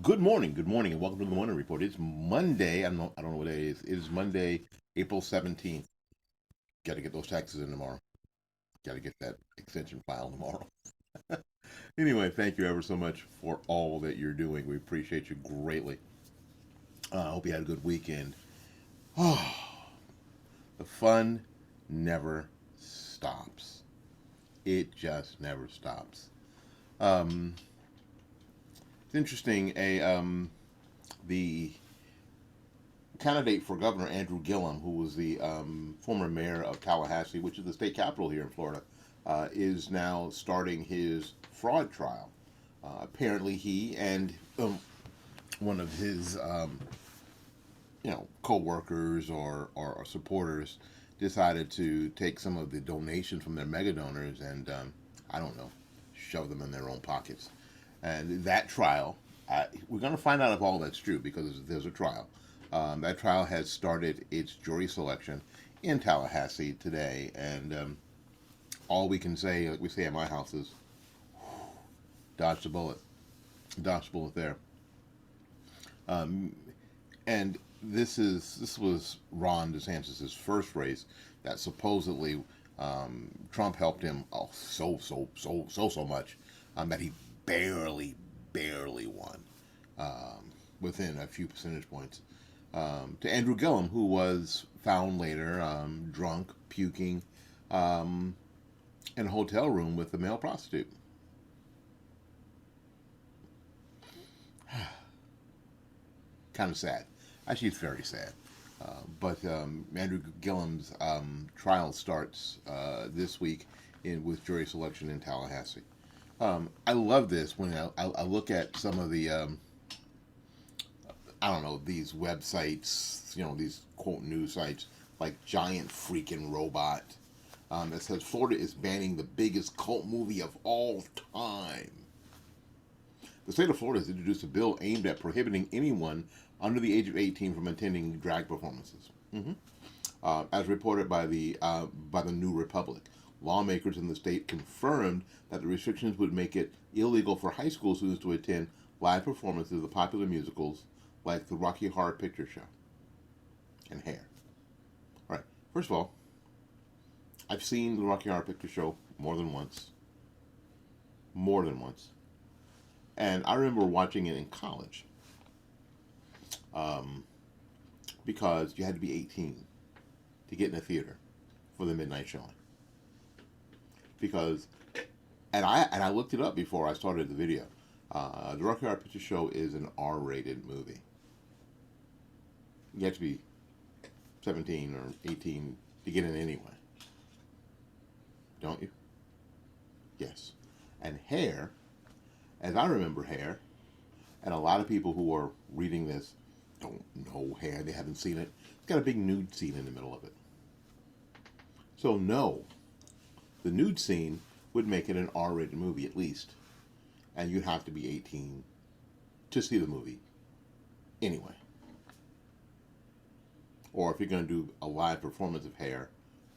good morning, and welcome to the Morning Report. It's Monday. I don't know what day it is. It is Monday, April 17th. Got to get those taxes in tomorrow. Got to get that extension filed tomorrow. Anyway, thank you ever so much for all that you're doing. We appreciate you greatly. I hope you had a good weekend. Oh, the fun never stops. It just never stops. Um, it's interesting. The candidate for governor, Andrew Gillum, who was the former mayor of Tallahassee, which is the state capital here in Florida, is now starting his fraud trial. Apparently, he and one of his co-workers or supporters decided to take some of the donations from their mega donors and I don't know, shove them in their own pockets. And that trial, we're going to find out if all that's true because there's a trial. That trial has started its jury selection in Tallahassee today, and all we can say, like we say at my house, is dodge the bullet, dodge the bullet there. Um, and this was Ron DeSantis' first race that supposedly Trump helped him so much that he barely won within a few percentage points. To Andrew Gillum, who was found later drunk, puking in a hotel room with a male prostitute. Kind of sad. Actually, it's very sad. But Andrew Gillum's trial starts this week with jury selection in Tallahassee. I love this when I look at some of the I don't know, these websites, these quote news sites like Giant Freaking Robot that says Florida is banning the biggest cult movie of all time. The state of Florida has introduced a bill aimed at prohibiting anyone under the age of 18 from attending drag performances. As reported by the New Republic, lawmakers in the state confirmed that the restrictions would make it illegal for high school students to attend live performances of popular musicals like the Rocky Horror Picture Show and Hair. All right. First of all, I've seen the Rocky Horror Picture Show more than once. More than once. And I remember watching it in college um, because you had to be 18 to get in a theater for the midnight showing. Because, and I looked it up before I started the video. The Rocky Horror Picture Show is an R-rated movie. You have to be 17 or 18 to get in anyway. Don't you? Yes. And Hair, as I remember Hair, and a lot of people who are reading this don't know Hair, they haven't seen it. It's got a big nude scene in the middle of it. So no, the nude scene would make it an R-rated movie at least. And you'd have to be 18 to see the movie anyway. Or if you're going to do a live performance of Hair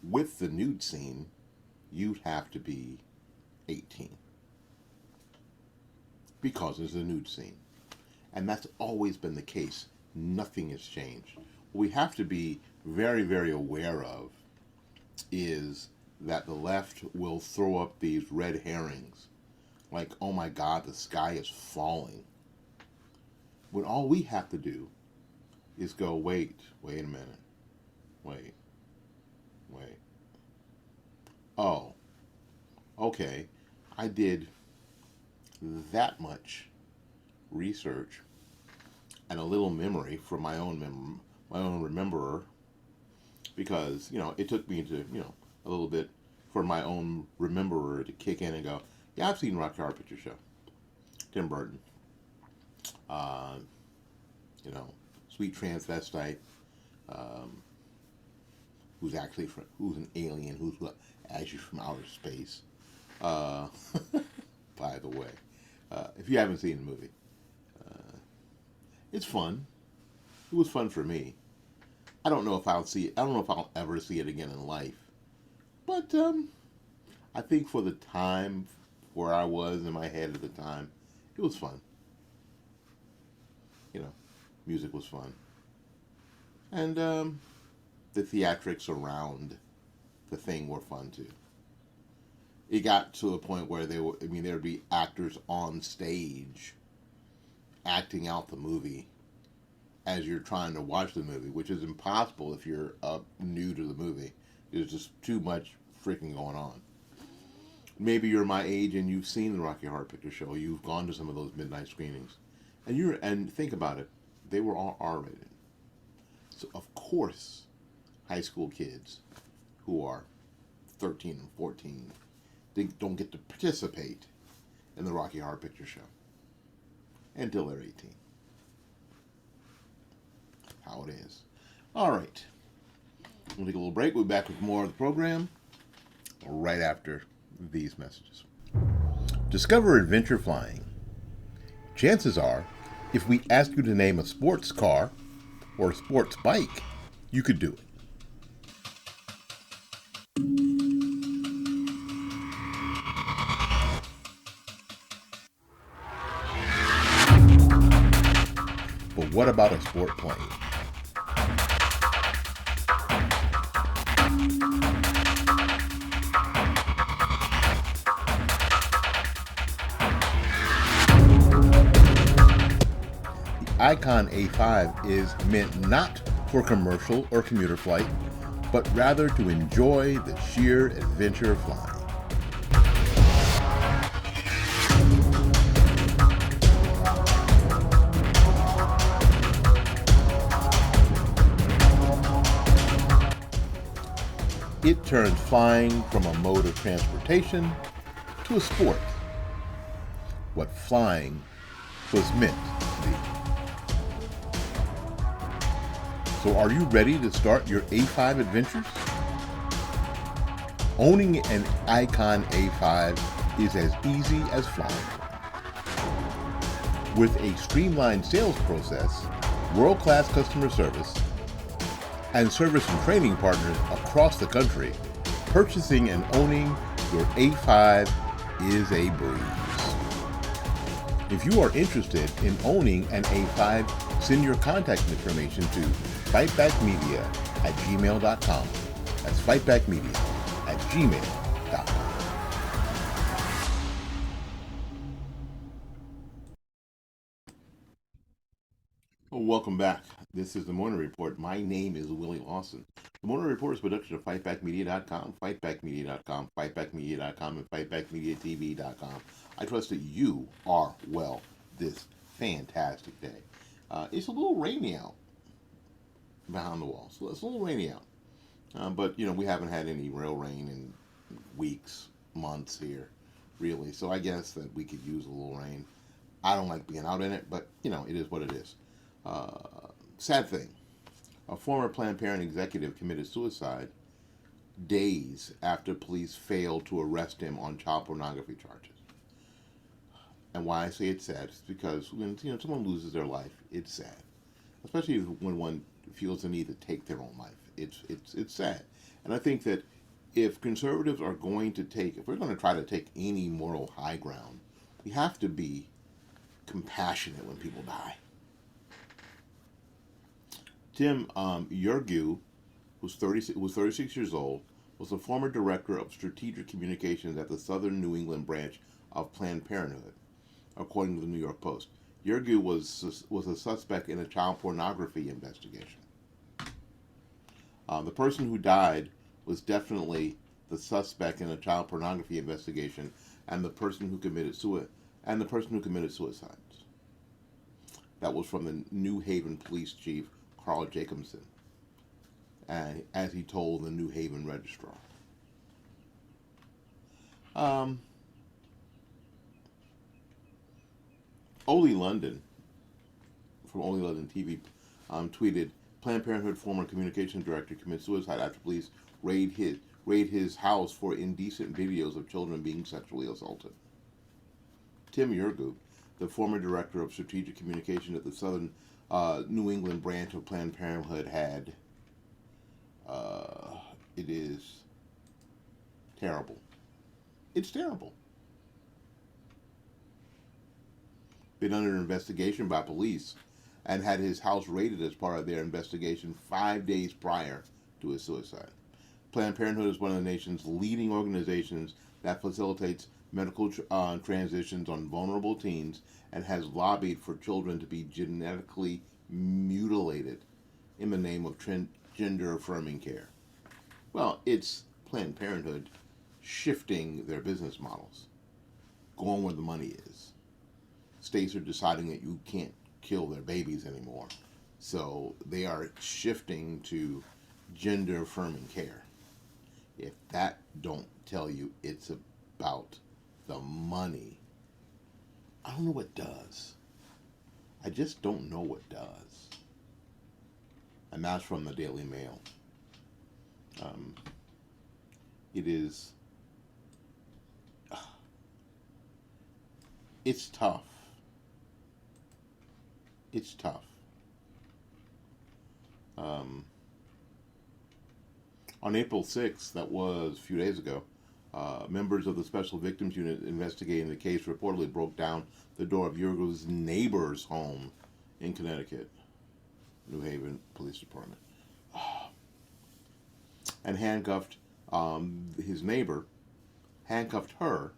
with the nude scene, you'd have to be 18. Because there's a nude scene. And that's always been the case. Nothing has changed. What we have to be very, very aware of is that the left will throw up these red herrings. Like, oh my God, the sky is falling. When all we have to do is go, wait a minute. Wait. Oh, okay. I did that much research and a little memory from my own rememberer, because it took me to a little bit for my own rememberer to kick in and go, yeah, I've seen Rocky Horror Picture Show. Tim Burton, uh, sweet transvestite, um, who's an alien, who's actually from outer space. Uh, by the way, if you haven't seen the movie, it's fun. It was fun for me. I don't know if I'll see it. I don't know if I'll ever see it again in life. But I think for the time where I was in my head at the time, it was fun. Music was fun. And the theatrics around the thing were fun too. It got to a point where there would be actors on stage acting out the movie as you're trying to watch the movie, which is impossible if you're new to the movie. There's just too much freaking going on. Maybe you're my age and you've seen the Rocky Horror Picture Show. You've gone to some of those midnight screenings, and think about it, they were all R-rated. So of course, high school kids who are 13 and 14 don't get to participate in the Rocky Horror Picture Show until they're 18. How it is. All right. We'll take a little break. We'll be back with more of the program right after these messages. Discover adventure flying. Chances are, if we asked you to name a sports car or a sports bike, you could do it. But what about a sport plane? Icon A5 is meant not for commercial or commuter flight, but rather to enjoy the sheer adventure of flying. It turns flying from a mode of transportation to a sport. What flying was meant to be. So are you ready to start your A5 adventures? Owning an Icon A5 is as easy as flying. With a streamlined sales process, world-class customer service, and service and training partners across the country, purchasing and owning your A5 is a breeze. If you are interested in owning an A5, send your contact information to fightbackmedia@gmail.com. That's fightbackmedia@gmail.com. Well, welcome back. This is the Morning Report. My name is Willie Lawson. The Morning Report is a production of fightbackmedia.com, fightbackmedia.com, fightbackmedia.com, and fightbackmediatv.com. I trust that you are well this fantastic day. It's a little rainy out behind the wall, so it's a little rainy out. But, we haven't had any real rain in weeks, months here, really. So I guess that we could use a little rain. I don't like being out in it, but, it is what it is. Sad thing. A former Planned Parenthood executive committed suicide days after police failed to arrest him on child pornography charges. And why I say it's sad is because when someone loses their life, it's sad. Especially when one feels the need to take their own life. It's sad. And I think that if conservatives are going to if we're going to try to take any moral high ground, we have to be compassionate when people die. Tim Yurgu, who's 36 years old, was the former director of strategic communications at the Southern New England branch of Planned Parenthood, according to the New York Post. Yurgu was a suspect in a child pornography investigation. The person who died was definitely the suspect in a child pornography investigation, and the person who committed suicide. That was from the New Haven police chief, Carl Jacobson, and as he told the New Haven Registrar. Oli London, from Oli London TV, tweeted, Planned Parenthood former communications director commits suicide after police raid his house for indecent videos of children being sexually assaulted. Tim Yurgu, the former director of strategic communication at the Southern New England branch of Planned Parenthood, had it is terrible. It's terrible. Been under investigation by police and had his house raided as part of their investigation 5 days prior to his suicide. Planned Parenthood is one of the nation's leading organizations that facilitates medical transitions on vulnerable teens and has lobbied for children to be genetically mutilated in the name of gender affirming care. Well, it's Planned Parenthood shifting their business models, going where the money is. States are deciding that you can't kill their babies anymore, so they are shifting to gender affirming care. If that don't tell you it's about the money, I don't know what does. I just don't know what does. And that's from the Daily Mail. Um, it is. It's tough. It's tough. Um, on April 6th, that was a few days ago, members of the Special Victims Unit investigating the case reportedly broke down the door of Yurgo's neighbor's home in Connecticut, New Haven Police Department, and handcuffed his neighbor, handcuffed her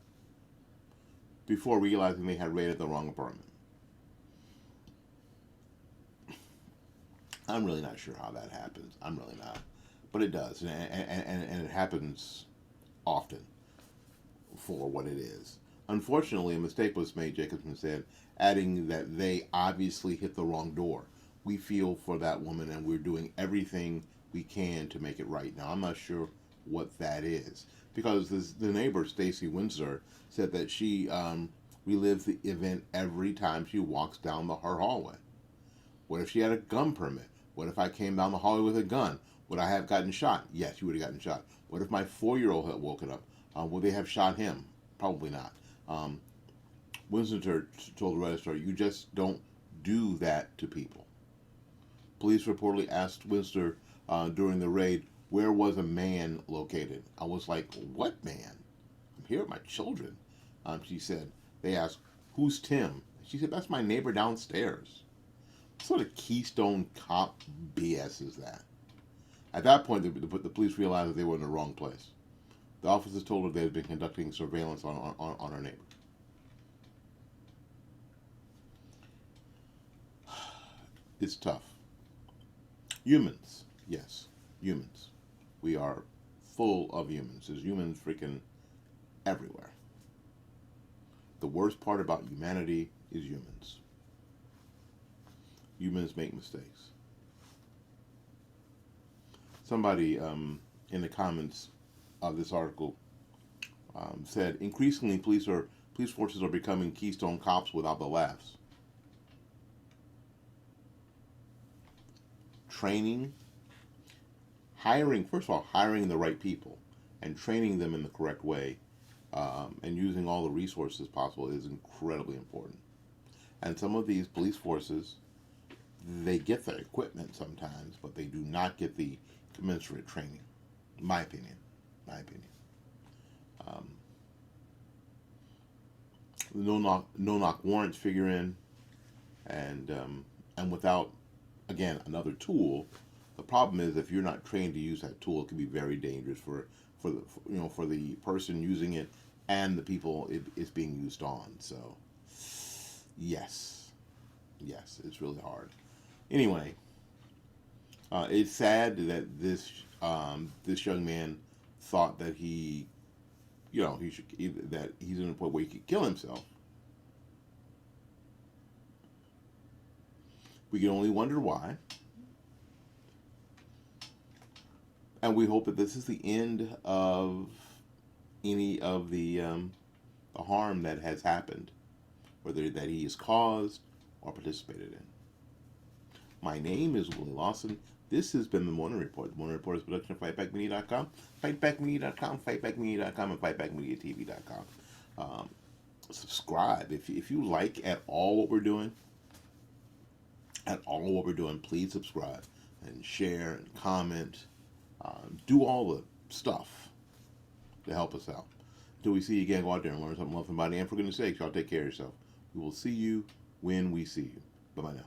before realizing they had raided the wrong apartment. I'm really not sure how that happens. I'm really not. But it does, and it happens often for what it is. Unfortunately, a mistake was made, Jacobson said, adding that they obviously hit the wrong door. We feel for that woman, and we're doing everything we can to make it right. Now, I'm not sure what that is, because the neighbor, Stacy Windsor, said that she relives the event every time she walks down her hallway. What if she had a gun permit? What if I came down the hallway with a gun? Would I have gotten shot? Yes, you would have gotten shot. What if my 4-year-old had woken up? Would they have shot him? Probably not. Windsor told the Register, you just don't do that to people. Police reportedly asked Windsor during the raid, where was a man located? I was like, what man? I'm here with my children. She said, they asked, who's Tim? She said, that's my neighbor downstairs. What sort of Keystone Cop BS is that? At that point, the police realized that they were in the wrong place. The officers told her they had been conducting surveillance on her neighbor. It's tough. Humans, yes, humans. We are full of humans. There's humans freaking everywhere. The worst part about humanity is humans. Humans make mistakes. Somebody in the comments of this article said, increasingly police forces are becoming Keystone Cops without the laughs. Training, first of all, hiring the right people and training them in the correct way and using all the resources possible is incredibly important. And some of these police forces, they get the equipment sometimes, but they do not get the commensurate training. My opinion. No knock warrants figure in, and without, again, another tool. The problem is if you're not trained to use that tool, it can be very dangerous for the person using it and the people it's being used on. So yes, it's really hard. Anyway, it's sad that this young man thought that he should, that he's in a point where he could kill himself. We can only wonder why. And we hope that this is the end of any of the harm that has happened, whether that he has caused or participated in. My name is Willie Lawson. This has been The Morning Report. The Morning Report is a production of FightBackMedia.com, FightBackMedia.com, FightBackMedia.com, and FightBackMediaTV.com. Subscribe. If you like at all what we're doing, please subscribe and share and comment. Do all the stuff to help us out. Until we see you again, go out there and learn something, love somebody, and for goodness sakes, y'all take care of yourself. We will see you when we see you. Bye-bye now.